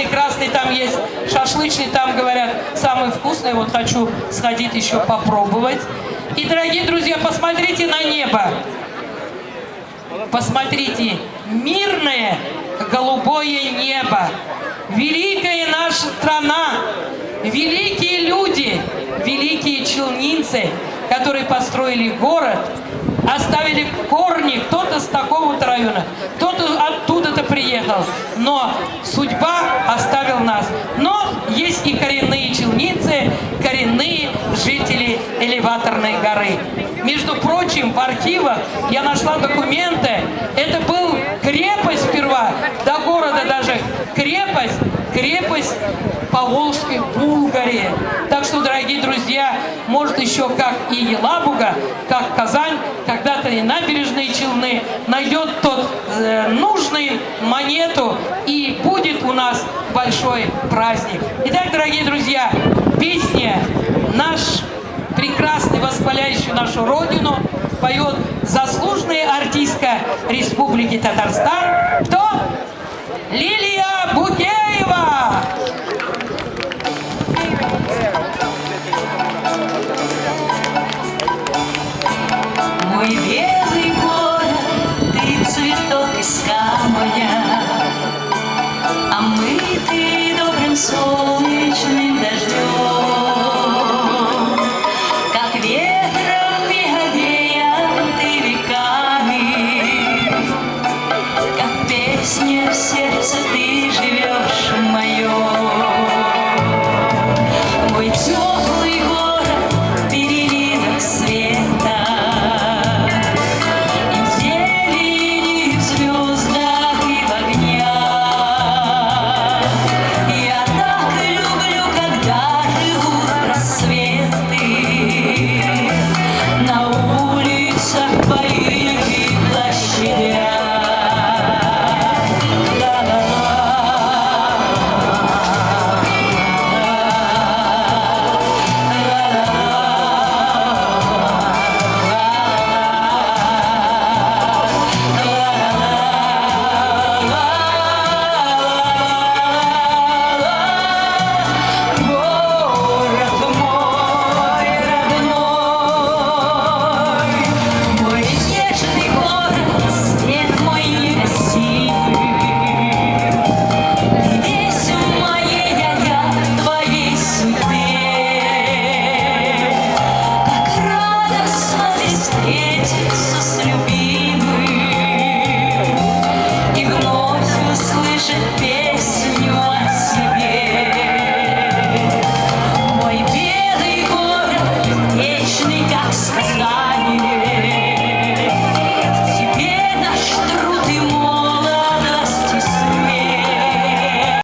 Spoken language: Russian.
прекрасный, там есть шашлычный, там, говорят, самый вкусный. Вот хочу сходить еще попробовать. И, дорогие друзья, посмотрите на небо. Посмотрите, мирное голубое небо. Великая наша страна, великие люди, великие челнинцы, которые построили город, оставили корни, кто-то с такого-то района, кто-то оттуда-то приехал, но судьба оставила нас. Но есть и коренные челнинцы, коренные жители Элеваторной горы. Между прочим, в архивах я нашла документы, это был крепость сперва, до города даже крепость Поволжской Булгарии. Так что, дорогие друзья, может еще как и Елабуга, как Казань, когда-то и набережные Челны найдет тот нужный монету, и будет у нас большой праздник. Итак, дорогие друзья, песня наш прекрасный, восхваляющий нашу Родину, поет заслуженная артистка Республики Татарстан. Кто? Лилия Букеева! Мой белый город, ты цветок из камня, омытый добрым солнцем.